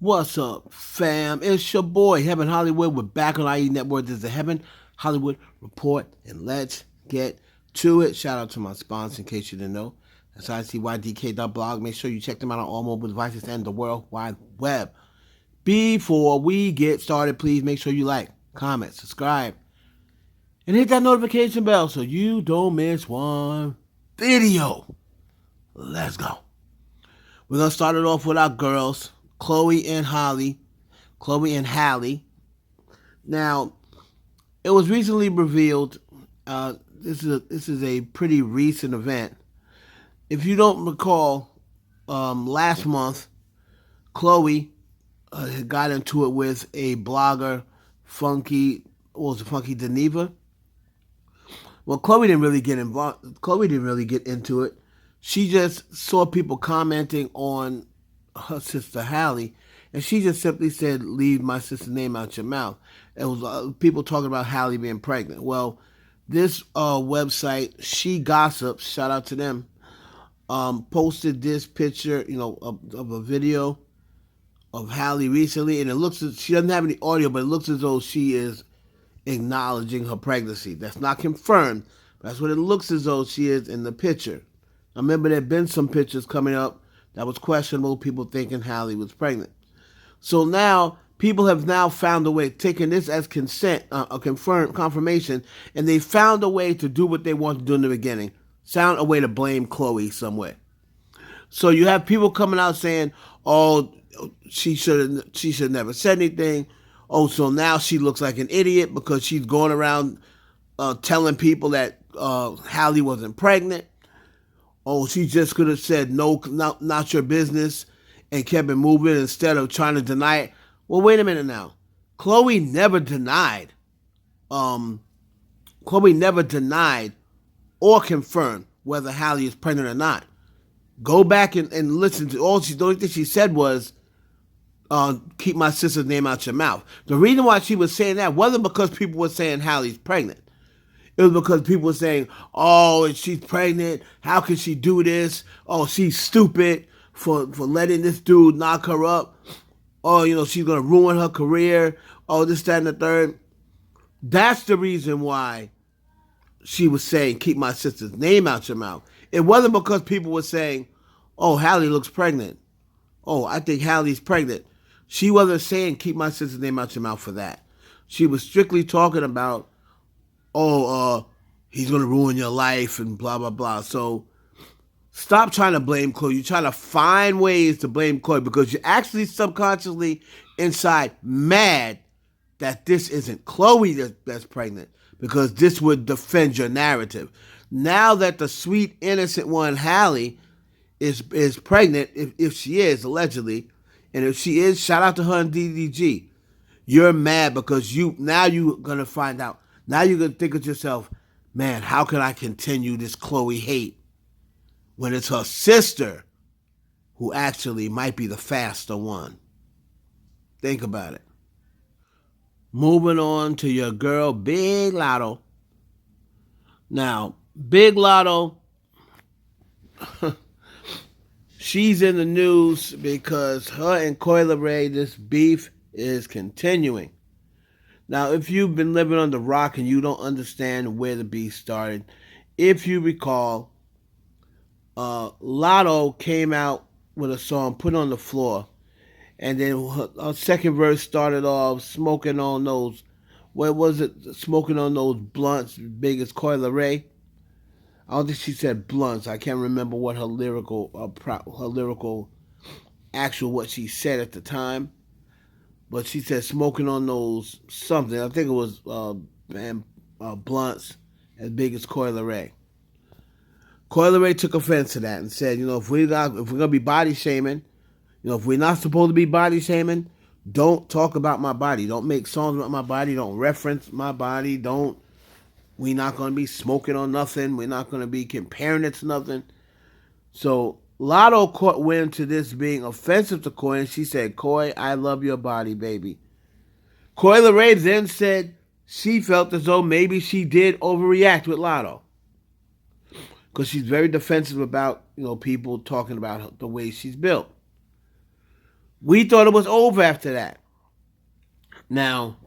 What's up, fam? It's your boy, Heaven Hollywood. We're back on IE Network. This is the Heaven Hollywood Report, and let's get to it. Shout out to my sponsor, in case you didn't know. That's ICYDK.blog. Make sure you check them out on all mobile devices and the World Wide Web. Before we get started, please make sure you like, comment, subscribe, and hit that notification bell so you don't miss one video. Let's go. We're going to start it off with our girls, Chloe and Halle. Now, it was recently revealed, this is a pretty recent event. If you don't recall, last month, Chloe got into it with a blogger, Funky Geneva. Well, Chloe didn't really get involved. Chloe didn't really get into it. She just saw people commenting on her sister Halle, and she just simply said, "Leave my sister's name out your mouth." It was people talking about Halle being pregnant. Well, this website, She Gossips, shout out to them, posted this picture, of a video of Halle recently, and it looks as she doesn't have any audio, but it looks as though she is acknowledging her pregnancy. That's not confirmed. That's what it looks as though she is in the picture. I remember there had been some pictures coming up that was questionable, people thinking Halle was pregnant. So now, people have now found a way, taking this as consent, confirmation, and they found a way to do what they wanted to do in the beginning. Found a way to blame Chloe some way. So you have people coming out saying, "Oh, she should never said anything." Oh, so now she looks like an idiot because she's going around telling people that Halle wasn't pregnant. Oh, she just could have said, "No, not your business," and kept it moving instead of trying to deny it. Well, wait a minute now. Chloe never denied or confirmed whether Halle is pregnant or not. Go back and listen to the only thing she said was, "Keep my sister's name out your mouth." The reason why she was saying that wasn't because people were saying Halle's pregnant. It was because people were saying, "Oh, she's pregnant. How can she do this? Oh, she's stupid for letting this dude knock her up. Oh, she's going to ruin her career. Oh, this, that, and the third." That's the reason why she was saying, "Keep my sister's name out your mouth." It wasn't because people were saying, "Oh, Halle looks pregnant. Oh, I think Halle's pregnant." She wasn't saying, "Keep my sister's name out your mouth" for that. She was strictly talking about, he's going to ruin your life and blah, blah, blah. So stop trying to blame Chloe. You're trying to find ways to blame Chloe because you're actually subconsciously inside mad that this isn't Chloe that's pregnant, because this would defend your narrative. Now that the sweet, innocent one, Halle, is pregnant, if she is, allegedly, and if she is, shout out to her and DDG. You're mad because you're going to find out. Now you're going to think of yourself, "Man, how can I continue this Chloe hate when it's her sister who actually might be the faster one?" Think about it. Moving on to your girl, Big Latto. Now, Big Latto, she's in the news because her and Coi Leray, this beef is continuing. Now, if you've been living on the rock and you don't understand where the beef started, if you recall, Latto came out with a song, "Put on the Floor," and then her second verse started off smoking on those, what was it? Smoking on those blunts, big as Coi Leray. I don't think she said blunts. I can't remember what her lyrical, actual what she said at the time. But she said smoking on those something. I think it was blunts as big as Coi Leray. Coi Leray took offense to that and said, if we're gonna be body shaming, if we're not supposed to be body shaming, don't talk about my body. Don't make songs about my body. Don't reference my body. We're not gonna be smoking on nothing. We're not gonna be comparing it to nothing. So Latto went into this being offensive to Coi, and she said, "Coi, I love your body, baby." Coi Leray then said she felt as though maybe she did overreact with Latto, because she's very defensive about people talking about the way she's built. We thought it was over after that. Now,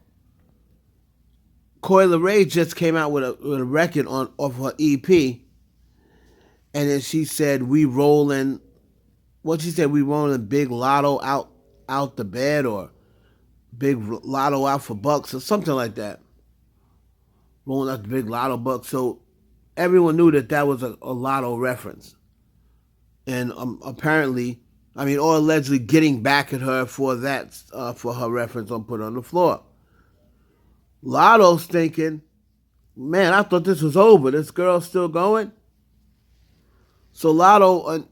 Coi Leray just came out with a record on off her EP, and then she said we rolling. What she said, we rolling big lotto out the bed, or big lotto out for bucks, or something like that. Rolling out the big lotto bucks. So everyone knew that that was a lotto reference, and apparently, I mean, or allegedly getting back at her for that, for her reference on Put on the Floor. Lotto's thinking, man, I thought this was over. This girl's still going. So Latto,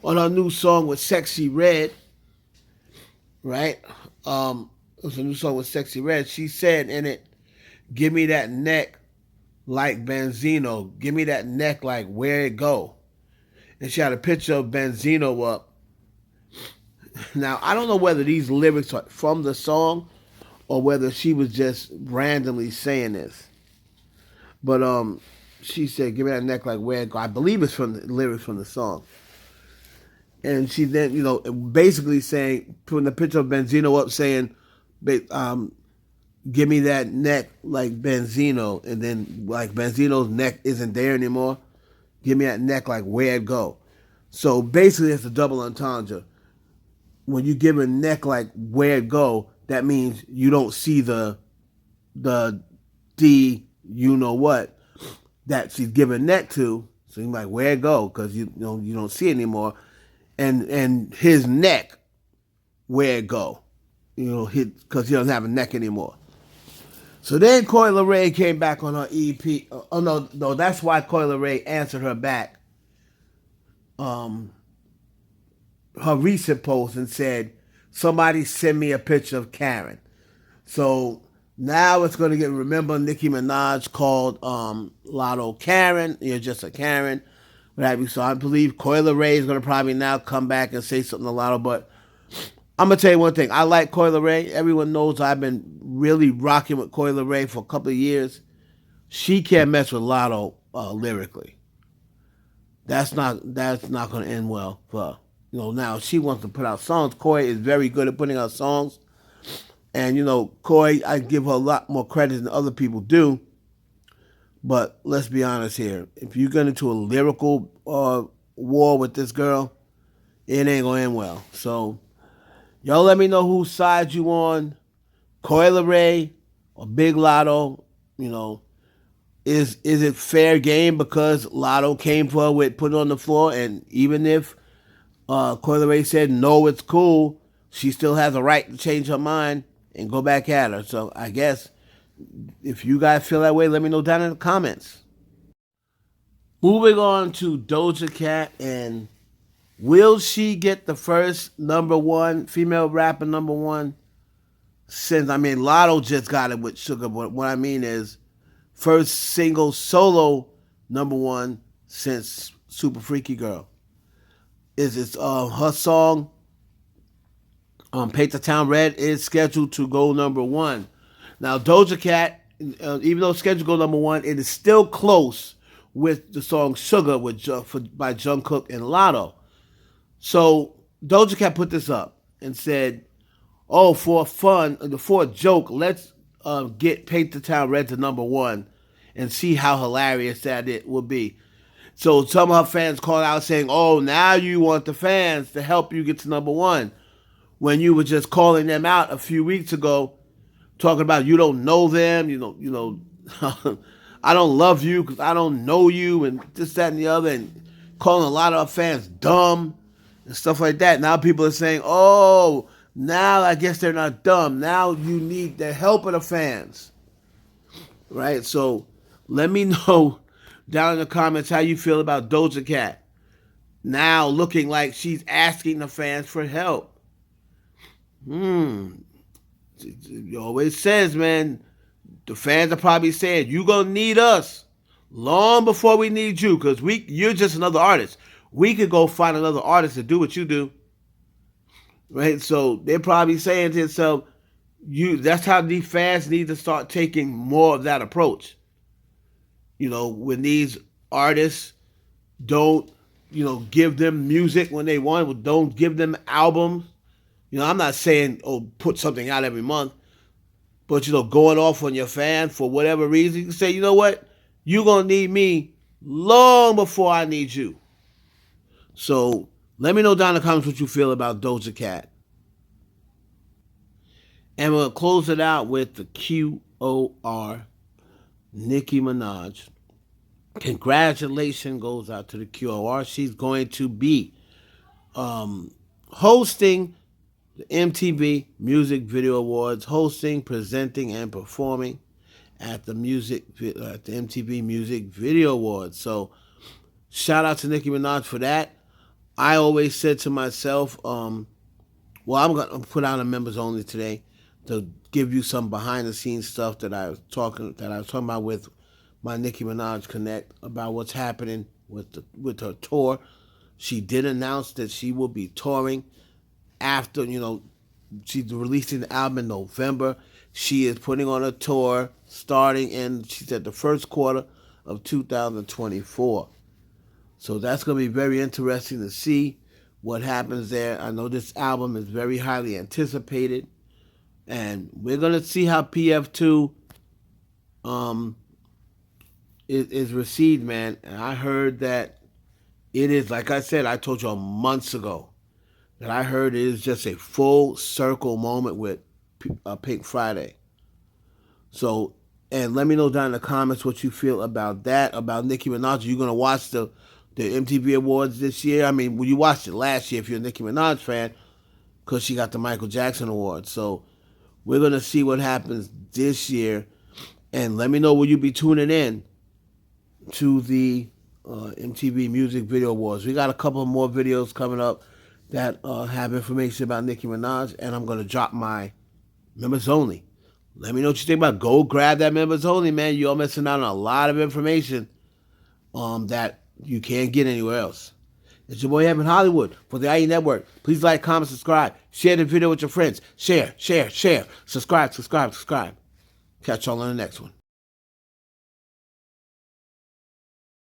on her new song with Sexy Red, right? It was a new song with Sexy Red. She said in it, "Give me that neck like Benzino. Give me that neck like where it go." And she had a picture of Benzino up. Now I don't know whether these lyrics are from the song or whether she was just randomly saying this. But she said, "Give me that neck like where it go." I believe it's from the lyrics from the song. And she then, basically saying, putting the picture of Benzino up, saying, "Give me that neck like Benzino," and then like Benzino's neck isn't there anymore. Give me that neck like where it go. So basically, it's a double entendre. When you give a neck like where it go, that means you don't see the D, you know what, that she's giving neck to. So you're like, where it go? Because you don't see it anymore. And his neck, where it go? Because he doesn't have a neck anymore. So then Coi Leray came back on her EP. Oh no, that's why Coi Leray answered her back. Her recent post and said, "Somebody send me a picture of Karen." So now it's going to get, remember Nicki Minaj called Latto Karen. You're just a Karen. What have you? So I believe Coi Leray is going to probably now come back and say something to Latto. But I'm going to tell you one thing. I like Coi Leray. Everyone knows I've been really rocking with Coi Leray for a couple of years. She can't mess with Latto lyrically. That's not going to end well for her. Now she wants to put out songs. Coi is very good at putting out songs. And, Coi, I give her a lot more credit than other people do. But let's be honest here. If you get into a lyrical war with this girl, it ain't going to end well. So, y'all let me know whose side you on. Coi Leray or Big Latto. Is it fair game because Latto came for her with Put It on the Floor? And even if Coi Leray said, no, it's cool, she still has a right to change her mind and go back at her. So I guess if you guys feel that way, let me know down in the comments. Moving on to Doja Cat, and will she get the first number one, female rapper number one? Since, Latto just got it with Sugar, but what I mean is first single solo number one since Super Freaky Girl. It's her song, Paint the Town Red, is scheduled to go number one. Now, Doja Cat, even though it's scheduled to go number one, it is still close with the song Sugar by Jungkook and Latto. So, Doja Cat put this up and said, "Oh, for a joke, let's get Paint the Town Red to number one and see how hilarious that it will be." So some of her fans called out saying, "Oh, now you want the fans to help you get to number one," when you were just calling them out a few weeks ago, talking about you don't know them, I don't love you because I don't know you, and this, that, and the other, and calling a lot of our fans dumb and stuff like that. Now people are saying, "Oh, now I guess they're not dumb. Now you need the help of the fans." Right? So let me know down in the comments how you feel about Doja Cat now looking like she's asking the fans for help. It always says, man, the fans are probably saying, "You gonna need us long before we need you, because you're just another artist. We could go find another artist to do what you do." Right? So they're probably saying to themselves, that's how these fans need to start taking more of that approach. When these artists don't, give them music when they want, don't give them albums, I'm not saying, oh, put something out every month, but, going off on your fan for whatever reason, you can say, you know what? You're going to need me long before I need you. So let me know down in the comments what you feel about Doja Cat. And we'll close it out with the QOR, Nicki Minaj. Congratulations goes out to the QOR. She's going to be hosting the MTV Music Video Awards, hosting, presenting, and performing at the MTV Music Video Awards. So shout out to Nicki Minaj for that. I always said to myself, I'm gonna put out a members only today to give you some behind the scenes stuff that I was talking about with my Nicki Minaj Connect about what's happening with her tour. She did announce that she will be touring after, she's releasing the album in November. She is putting on a tour starting in, she said, the first quarter of 2024. So that's going to be very interesting to see what happens there. I know this album is very highly anticipated, and we're going to see how PF2 is received, man. And I heard that it is, like I said, I told you months ago, that I heard it is just a full circle moment with Pink Friday. So, and let me know down in the comments what you feel about that, about Nicki Minaj. Are you going to watch the MTV Awards this year? I mean, well, you watched it last year if you're a Nicki Minaj fan, because she got the Michael Jackson Award. So we're going to see what happens this year. And let me know, will you be tuning in to the MTV Music Video Awards? We got a couple more videos coming up that have information about Nicki Minaj, and I'm going to drop my members only. Let me know what you think about it. Go grab that members only, man. You're missing out on a lot of information that you can't get anywhere else. It's your boy Evan Hollywood for the IE Network. Please like, comment, subscribe. Share the video with your friends. Share. Subscribe. Catch y'all on the next one.